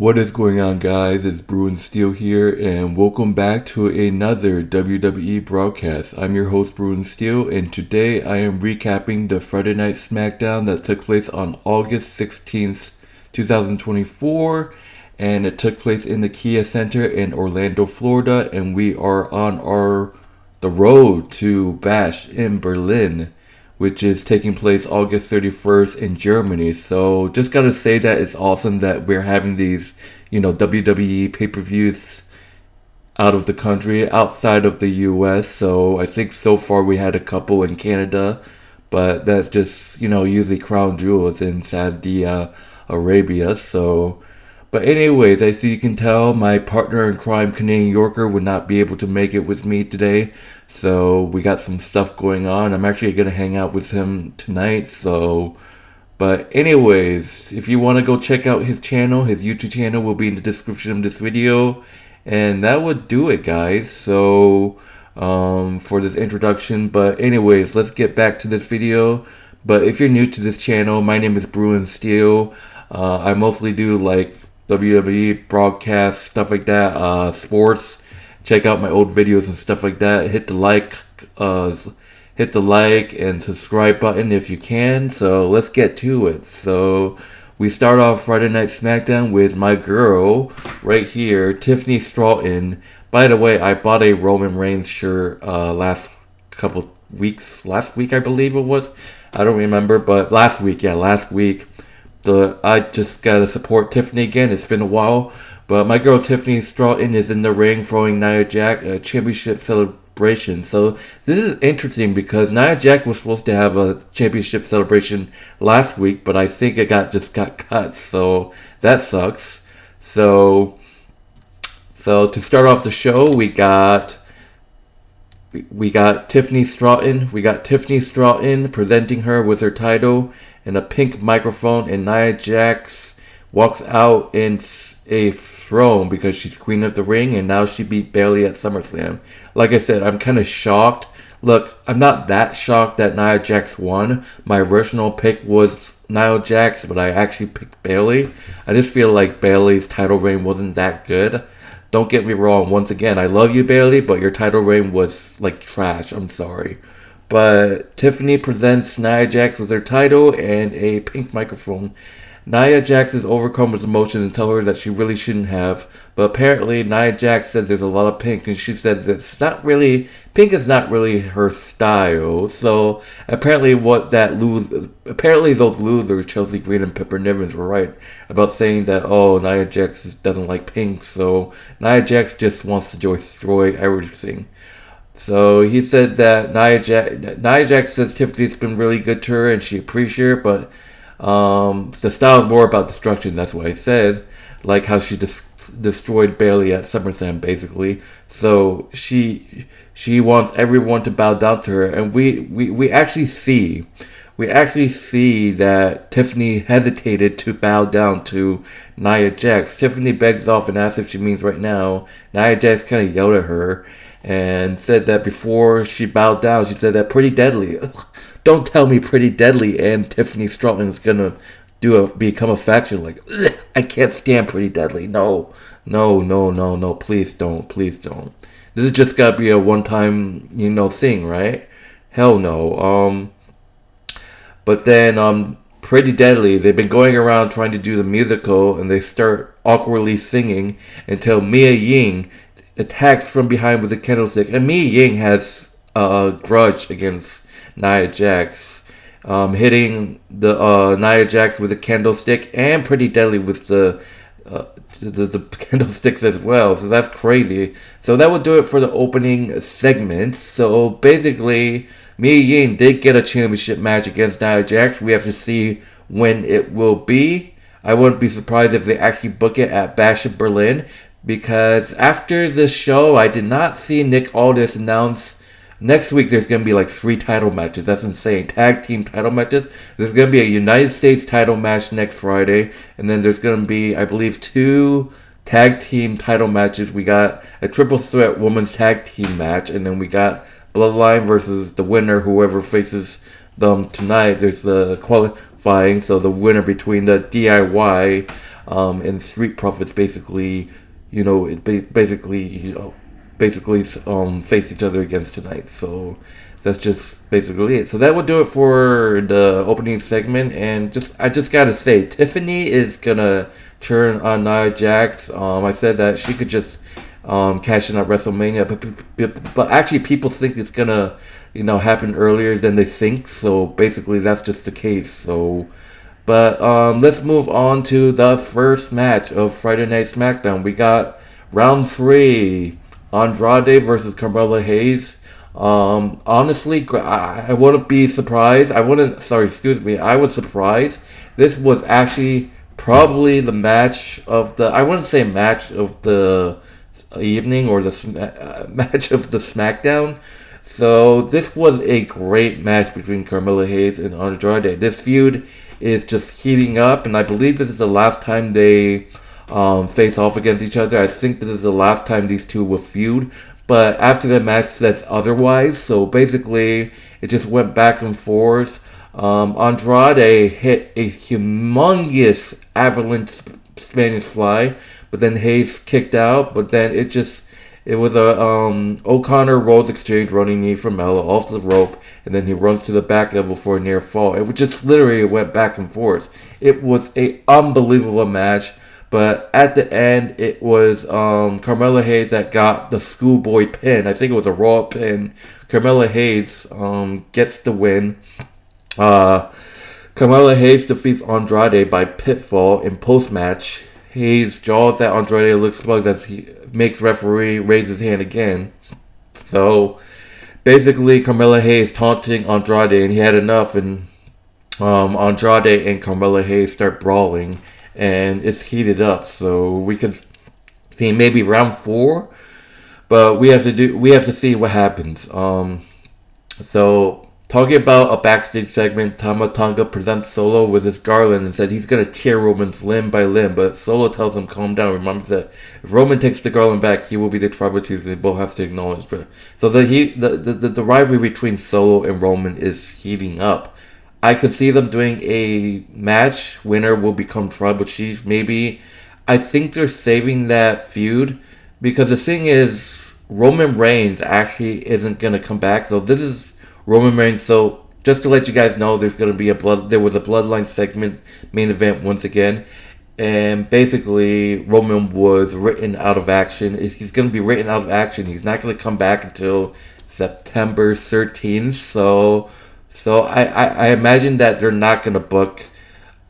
What is going on, guys? It's Bruin Steel here, and welcome back to another WWE broadcast. I'm your host, Bruin Steel, and today I am recapping the Friday Night Smackdown that took place on August 16th, 2024, and it took place in the Kia Center in Orlando, Florida, and we are on the road to Bash in Berlin, which is taking place August 31st in Germany. So just gotta say that it's awesome that we're having these, WWE pay-per-views out of the country, outside of the US. So I think so far we had a couple in Canada, but that's just, usually crown jewels in Saudi Arabia. But anyways, as you can tell, my partner in crime, Canadian Yorker, would not be able to make it with me today. So we got some stuff going on. I'm actually going to hang out with him tonight. But anyways, if you want to go check out his channel, his YouTube channel will be in the description of this video. And that would do it, guys. For this introduction. But anyways, let's get back to this video. But if you're new to this channel, my name is Bruin Steel. I mostly do like WWE broadcasts, stuff like that, sports. Check out my old videos and stuff like that. Hit the like and subscribe button if you can. So let's get to it. So we start off Friday Night Smackdown with my girl right here, Tiffany Stratton. By the way, I bought a Roman Reigns shirt last week I believe it was. I don't remember, but last week. I just gotta support Tiffany again. It's been a while, but my girl Tiffany Stratton is in the ring throwing Nia Jax a championship celebration. So this is interesting because Nia Jax was supposed to have a championship celebration last week, but I think it got cut. So that sucks. So to start off the show, we got Tiffany Stratton. We got Tiffany Stratton presenting her with her title and a pink microphone, and Nia Jax walks out in a throne because she's queen of the ring, and now she beat Bayley at SummerSlam. Like I said, I'm kind of shocked. Look, I'm not that shocked that Nia Jax won. My original pick was Nia Jax, but I actually picked Bayley. I just feel like Bayley's title reign wasn't that good. Don't get me wrong, once again, I love you, Bayley, but your title reign was like trash. I'm sorry. But Tiffany presents Nia Jax with her title and a pink microphone. Nia Jax is overcome with emotion and tell her that she really shouldn't have. But apparently Nia Jax says there's a lot of pink, and she says that pink is not really her style. So apparently those losers, Chelsea Green and Pepper Nivens, were right about saying that, Nia Jax doesn't like pink. So Nia Jax just wants to destroy everything. So he said that Nia Jax says Tiffany's been really good to her and she appreciates it, but the style is more about destruction. That's what I said, like how she destroyed Bayley at SummerSlam, basically. So she wants everyone to bow down to her, and we actually see that Tiffany hesitated to bow down to Nia Jax. Tiffany begs off and asks if she means right now. Nia Jax kind of yelled at her and said that before she bowed down, she said that Pretty Deadly. Don't tell me Pretty Deadly and Tiffany Stratton is gonna become a faction. Like, I can't stand Pretty Deadly. No, please don't. This is just gotta be a one-time, thing, right? Hell no. But then, Pretty Deadly, they've been going around trying to do the musical, and they start awkwardly singing until Mia Ying attacks from behind with a candlestick, and Mia Ying has a grudge against Nia Jax, hitting the Nia Jax with a candlestick and Pretty Deadly with the candlesticks as well. So that's crazy. So that would do it for the opening segment. So basically, Mia Ying did get a championship match against Nia Jax. We have to see when it will be. I wouldn't be surprised if they actually book it at Bash in Berlin, because after this show, I did not see Nick Aldis announce next week there's going to be like 3 title matches. That's insane. Tag team title matches. There's going to be a United States title match next Friday, and then there's going to be, I believe, 2 tag team title matches. We got a triple threat women's tag team match, and then we got Bloodline versus the winner, whoever faces them tonight. There's the qualifying, so the winner between the DIY and Street Profits basically, basically face each other against tonight. So that's just basically it. So that will do it for the opening segment. And I just gotta say, Tiffany is gonna turn on Nia Jax. I said that she could just cash in at WrestleMania, but actually people think it's gonna happen earlier than they think. So basically that's just the case. So. But let's move on to the first match of Friday Night SmackDown. We got round 3, Andrade versus Carmelo Hayes. Honestly, I wouldn't be surprised. I was surprised. This was actually probably the match of the. I wouldn't say match of the evening or the match of the SmackDown. So this was a great match between Carmelo Hayes and Andrade. This feud is just heating up, and I believe this is the last time they face off against each other. I think this is the last time these two will feud. But after the match says otherwise, so basically it just went back and forth. Andrade hit a humongous avalanche Spanish fly, but then Hayes kicked out. But then it was a O'Connor Rhodes exchange, running knee from Melo off the rope, and then he runs to the back level for a near fall. It just literally went back and forth. It was a unbelievable match. But at the end, it was Carmelo Hayes that got the schoolboy pin. I think it was a Raw pin. Carmelo Hayes gets the win. Carmelo Hayes defeats Andrade by pinfall in post-match. Hayes jaws at Andrade, looks bugged as he makes referee raise his hand again. So basically, Carmelo Hayes taunting Andrade, and he had enough, and Andrade and Carmelo Hayes start brawling. And it's heated up, so we could see maybe round 4, but we have to see what happens. So talking about a backstage segment, Tonga presents Solo with his garland and said he's gonna tear Roman's limb by limb, but Solo tells him calm down. Remember that if Roman takes the garland back, he will be the tribal chief. They both have to acknowledge. But so the rivalry between Solo and Roman is heating up. I could see them doing a match. Winner will become tribal chief. Maybe. I think they're saving that feud because the thing is, Roman Reigns actually isn't gonna come back. So this is Roman Reigns. So just to let you guys know, there was a Bloodline segment main event once again, and basically Roman was written out of action. He's gonna be written out of action. He's not gonna come back until September 13th. So I imagine that they're not gonna book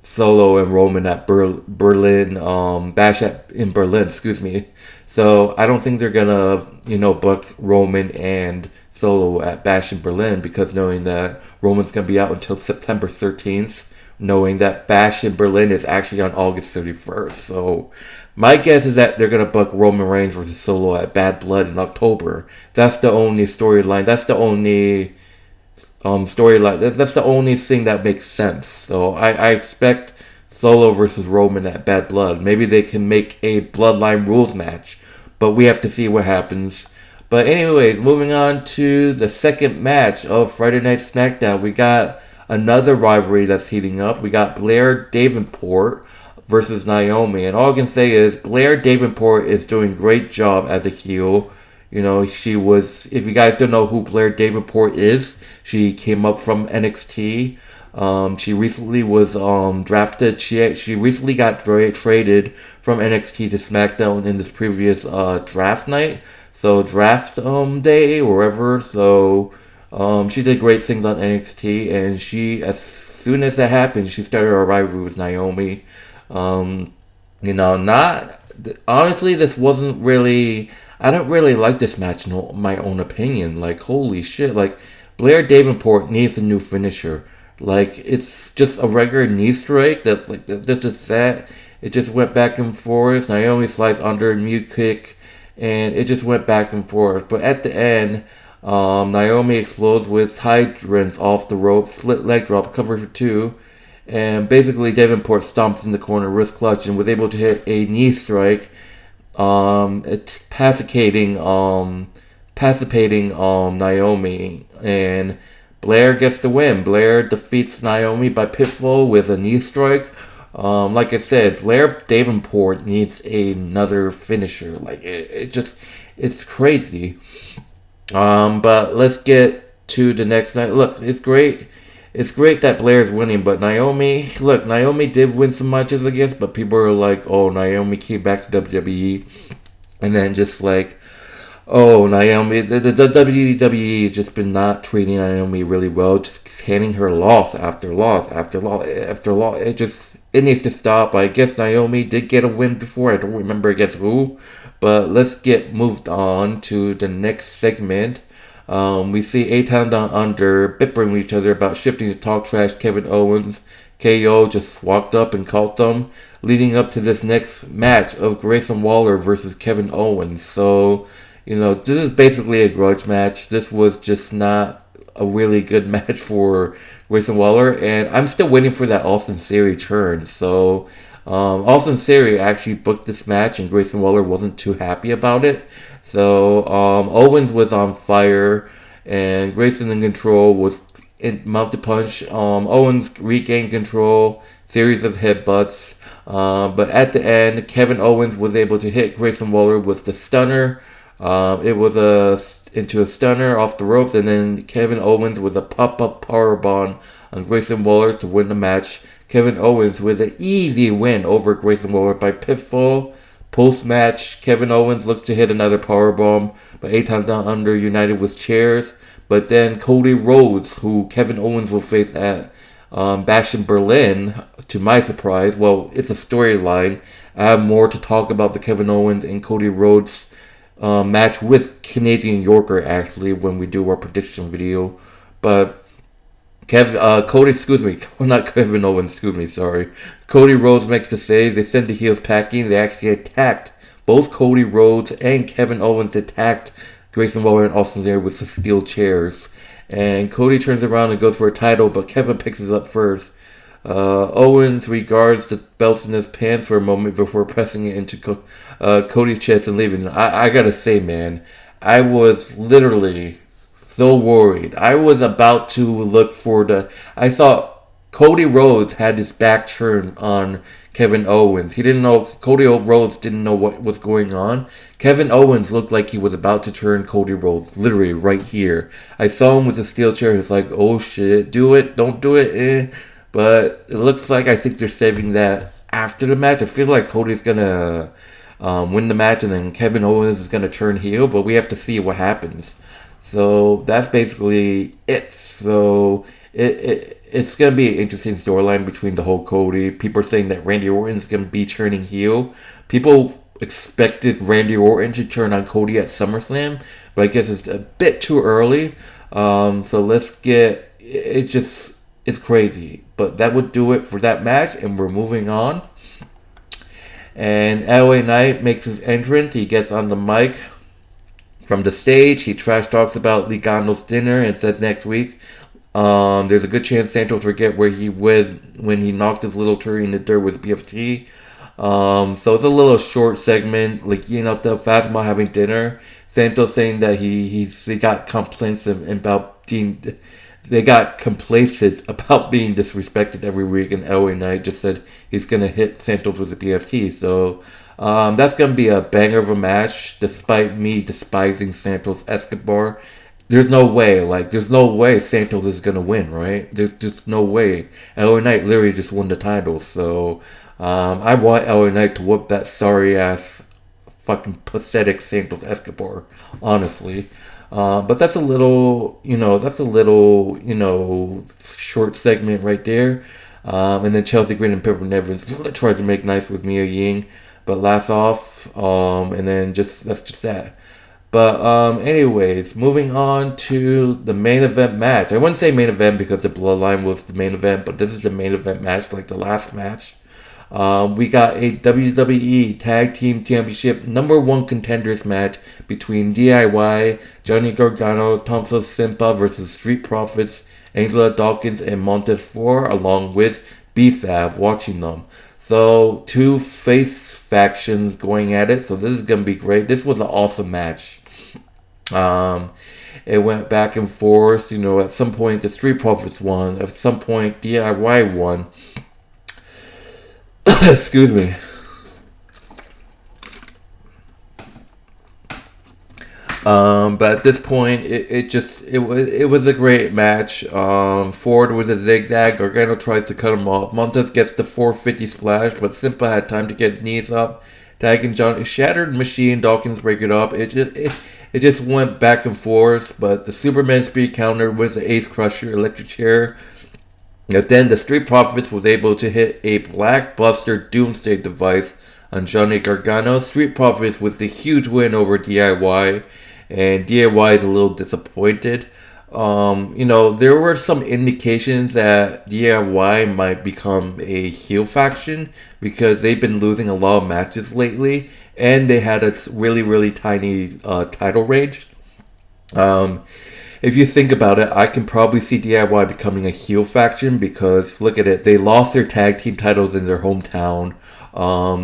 Solo and Roman at Berlin in Berlin, excuse me. So I don't think they're gonna book Roman and Solo at Bash in Berlin, because knowing that Roman's gonna be out until September 13th, knowing that Bash in Berlin is actually on August 31st. So my guess is that they're gonna book Roman Reigns versus Solo at Bad Blood in October. That's the only storyline. That's the only storyline. That's the only thing that makes sense. So I expect Solo versus Roman at Bad Blood. Maybe they can make a Bloodline rules match, but we have to see what happens. But anyways, moving on to the second match of Friday Night SmackDown, we got another rivalry that's heating up. We got Blair Davenport versus Naomi, and all I can say is Blair Davenport is doing a great job as a heel. She was, if you guys don't know who Blair Davenport is, she came up from NXT. She recently was drafted. She recently got traded from NXT to SmackDown in this previous draft night. So draft day or wherever. So she did great things on NXT, and as soon as that happened, she started a rivalry with Naomi. Honestly, this wasn't really. I don't really like this match in my own opinion. Like, holy shit. Like, Blair Davenport needs a new finisher. Like, it's just a regular knee strike. That's just that. It just went back and forth. Naomi slides under a mute kick, and it just went back and forth. But at the end, Naomi explodes with hydrants off the rope, split leg drop, cover for 2. And basically, Davenport stomps in the corner, wrist clutch, and was able to hit a knee strike. Pacificating Naomi, and Blair gets the win. Blair defeats Naomi by pinfall with a knee strike. Like I said, Blair Davenport needs another finisher. Like it's crazy. But let's get to the next night. Look, it's great. It's great that Blair's winning, but Naomi did win some matches, I guess, but people are like, oh, Naomi came back to WWE, and then just like, oh, Naomi, the WWE has just been not treating Naomi really well, just handing her loss after loss after loss after loss. It needs to stop. I guess Naomi did get a win before. I don't remember against who, but let's get moved on to the next segment. We see A-Town Down Under bickering with each other about shifting to talk trash. Kevin Owens, KO just walked up and caught them, leading up to this next match of Grayson Waller versus Kevin Owens. So, this is basically a grudge match. This was just not a really good match for Grayson Waller, and I'm still waiting for that Austin Theory turn. So, Austin Theory actually booked this match, and Grayson Waller wasn't too happy about it. So, Owens was on fire, and Grayson in control was in mount to punch. Owens regained control, series of headbutts, but at the end, Kevin Owens was able to hit Grayson Waller with the stunner. It was into a stunner off the ropes, and then Kevin Owens with a pop-up powerbomb on Grayson Waller to win the match. Kevin Owens with an easy win over Grayson Waller by pinfall. Post-match, Kevin Owens looks to hit another powerbomb, but A-Town Down Under united with chairs. But then Cody Rhodes, who Kevin Owens will face at Bash in Berlin, to my surprise, well, it's a storyline. I have more to talk about the Kevin Owens and Cody Rhodes match with Canadian Yorker, actually, when we do our prediction video. But Cody, not Kevin Owens, sorry. Cody Rhodes makes the save. They send the heels packing. They actually attacked both Cody Rhodes and Kevin Owens attacked Grayson Waller and Austin Theory with the steel chairs. And Cody turns around and goes for a title, but Kevin picks it up first. Owens regards the belts in his pants for a moment before pressing it into Cody's chest and leaving. I gotta say, man, I was literally so worried. I was about to look for I thought Cody Rhodes had his back turned on Kevin Owens. Cody Rhodes didn't know what was going on. Kevin Owens looked like he was about to turn Cody Rhodes, literally right here. I saw him with a steel chair. He was like, oh shit, do it, don't do it, But it looks like I think they're saving that after the match. I feel like Cody's gonna win the match and then Kevin Owens is gonna turn heel, but we have to see what happens. So that's basically it. So it's going to be an interesting storyline between the whole Cody. People are saying that Randy Orton's going to be turning heel. People expected Randy Orton to turn on Cody at SummerSlam, but I guess it's a bit too early. So let's get... It's crazy. But that would do it for that match, and we're moving on. And LA Knight makes his entrance. He gets on the mic. From the stage, he trash talks about Gargano's dinner and says next week there's a good chance Santos forget where he was when he knocked his little tree in the dirt with BFT. So it's a little short segment, the Phasma having dinner. Santos saying that he got complaints about being... They got complacent about being disrespected every week, and LA Knight just said he's going to hit Santos with a BFT. So that's going to be a banger of a match, despite me despising Santos Escobar. There's no way Santos is going to win, right? There's just no way. LA Knight literally just won the title. So I want LA Knight to whoop that sorry-ass, fucking pathetic Santos Escobar, honestly. But that's a little, short segment right there. And then Chelsea Green and Pepper Evans tried to make nice with Mia Ying, but last off. And then that's just that. But anyways, moving on to the main event match. I wouldn't say main event because the Bloodline was the main event, but this is the main event match, like the last match. We got a WWE Tag Team Championship #1 contenders match between DIY, Johnny Gargano, Tommaso Ciampa versus Street Profits, Angelo, Dawkins, and Montez 4, along with B-Fab watching them. So, two face factions going at it, so this is going to be great. This was an awesome match. It went back and forth, at some point the Street Profits won, at some point DIY won. Excuse me. But at this point, it was a great match. Ford was a zigzag. Gargano tries to cut him off. Montez gets the 450 splash, but Ciampa had time to get his knees up. Tagging John, shattered machine. Dawkins break it up. It just went back and forth. But the Superman speed counter was the Ace Crusher electric chair. And then the Street Profits was able to hit a Blackbuster Doomsday device on Johnny Gargano. Street Profits was the huge win over DIY. And DIY is a little disappointed. There were some indications that DIY might become a heel faction because they've been losing a lot of matches lately, and they had a really, really tiny title range. If you think about it, I can probably see DIY becoming a heel faction because, look at it, they lost their tag team titles in their hometown.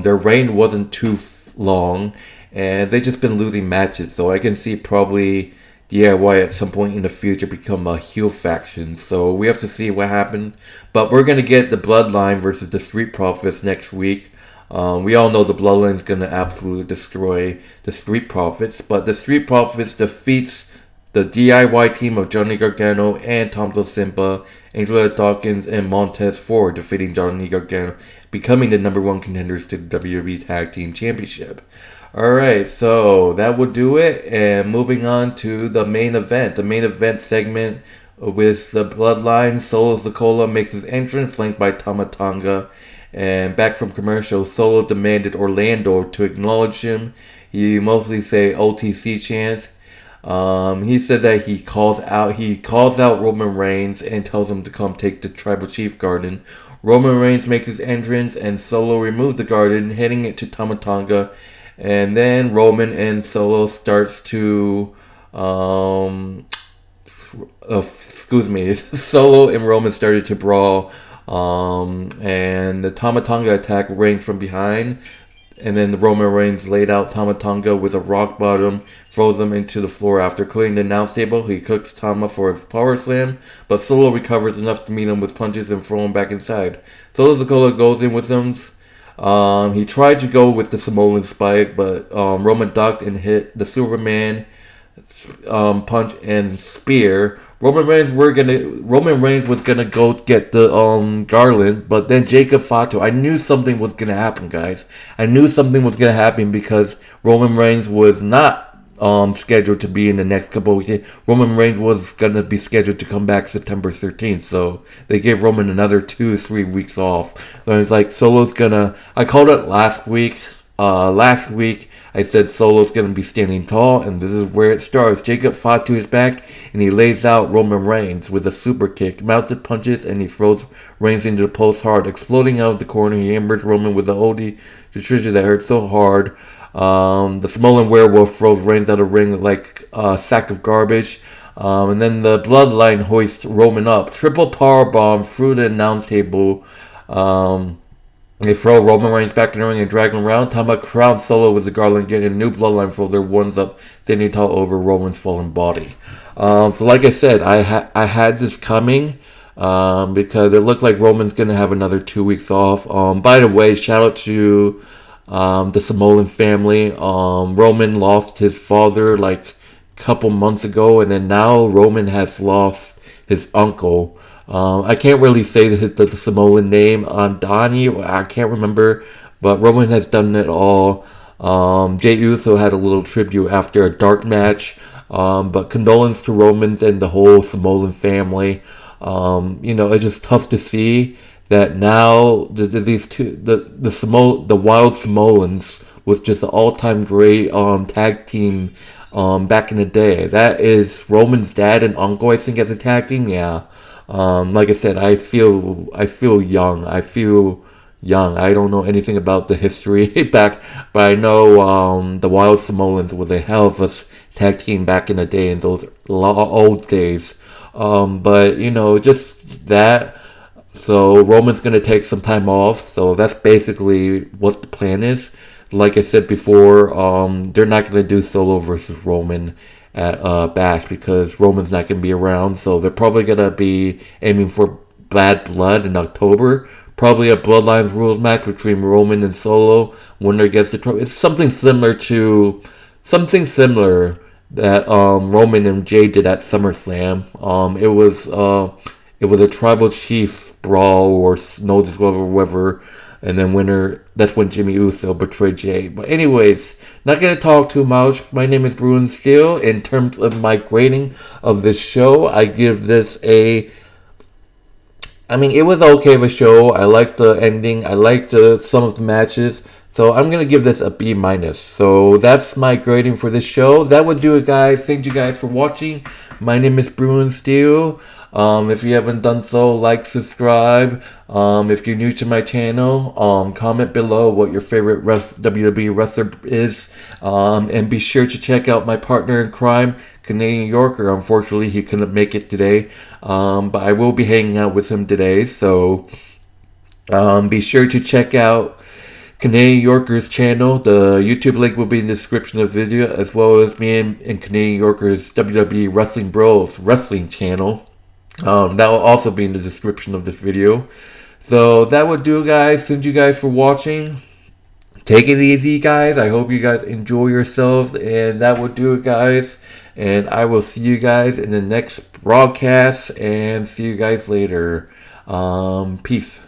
Their reign wasn't too long, and they've just been losing matches. So I can see probably DIY at some point in the future become a heel faction. So we have to see what happened. But we're going to get the Bloodline versus the Street Profits next week. We all know the Bloodline is going to absolutely destroy the Street Profits. But the Street Profits defeats the DIY team of Johnny Gargano and Tommaso Ciampa, Angelo, Dawkins, and Montez Ford, defeating Johnny Gargano, becoming the number one contenders to the WWE Tag Team Championship. Alright, so that will do it, and moving on to the main event. The main event segment with the Bloodline. Solo Sikoa makes his entrance, flanked by Tonga. And back from commercial, Solo demanded Orlando to acknowledge him. He mostly say OTC chants. He said that he calls out Roman Reigns and tells him to come take the Tribal Chief Garden. Roman Reigns makes his entrance and Solo removes the garden, heading it to Tonga. And then Roman and Solo starts to Solo and Roman started to brawl. And the Tonga attack Reigns from behind. And then the Roman Reigns laid out Tonga with a rock bottom, throws him into the floor. After clearing the announce table, he cooks Tama for a power slam, but Solo recovers enough to meet him with punches and throw him back inside. Solo Sikoa goes in with him. He tried to go with the Samoan spike, but Roman ducked and hit the Superman punch and spear. Roman Reigns was gonna go get the garland, but then Jacob Fatu. I knew something was gonna happen, guys. I knew something was gonna happen because Roman Reigns was not scheduled to be in the next couple of weeks. Roman Reigns was gonna be scheduled to come back September 13th, so they gave Roman another 2-3 weeks off. So it's like Solo's gonna. I called it last week. Last week, I said Solo's going to be standing tall, and this is where it starts. Jacob Fatu is back, and he lays out Roman Reigns with a super kick, mounted punches, and he throws Reigns into the post hard. Exploding out of the corner, he hammers Roman with a oldie Patricia that hurt so hard. The Samoan werewolf throws Reigns out of the ring like a sack of garbage. And then the Bloodline hoists Roman up. Triple powerbomb through the announce table. They throw Roman Reigns back in the ring and drag him around. Tama crowns Solo with the garland, getting a new Bloodline throw their ones up, standing tall over Roman's fallen body. So like I said, I had this coming because it looked like Roman's going to have another 2 weeks off. By the way, shout out to the Samoan family. Roman lost his father like a couple months ago, and then now Roman has lost his uncle. I can't really say the Samoan name on Donnie. I can't remember, but Roman has done it all. Jey Uso had a little tribute after a dark match, but condolence to Romans and the whole Samoan family. It's just tough to see that now these two, the Wild Samoans was just an all-time great tag team back in the day. That is Roman's dad and uncle, I think, as a tag team. Yeah. Like I said, I feel young. I feel young. I don't know anything about the history back, but I know the Wild Samoans was a hell of a tag team back in the day, in those old days. But just that. So Roman's gonna take some time off. So that's basically what the plan is. Like I said before, they're not gonna do Solo versus Roman at Bash because Roman's not going to be around, so they're probably going to be aiming for Bad Blood in October, probably a Bloodline rules match between Roman and Solo. Winner gets the trophy. It's something similar that Roman and Jay did at SummerSlam. It was a tribal chief brawl or no disclosure or whatever, and then winner. That's when Jimmy Uso betrayed Jay. But anyways, not gonna talk too much. My name is Bruin Steele. In terms of my grading of this show, I give this a. I mean, it was okay of a show. I liked the ending. I liked some of the matches. So I'm going to give this a B minus. So that's my grading for this show. That would do it, guys. Thank you guys for watching. My name is Bruin Steele. If you haven't done so, like, subscribe. If you're new to my channel, comment below what your favorite WWE wrestler is. And be sure to check out my partner in crime, Canadian Yorker. Unfortunately, he couldn't make it today. But I will be hanging out with him today. So be sure to check out Canadian Yorker's channel. The YouTube link will be in the description of the video, as well as me and Canadian Yorker's WWE Wrestling Bros wrestling channel. That will also be in the description of this video. So that would do, guys. Thank you guys for watching. Take it easy, guys. I hope you guys enjoy yourselves. And that would do it, guys. And I will see you guys in the next broadcast. And see you guys later. Peace.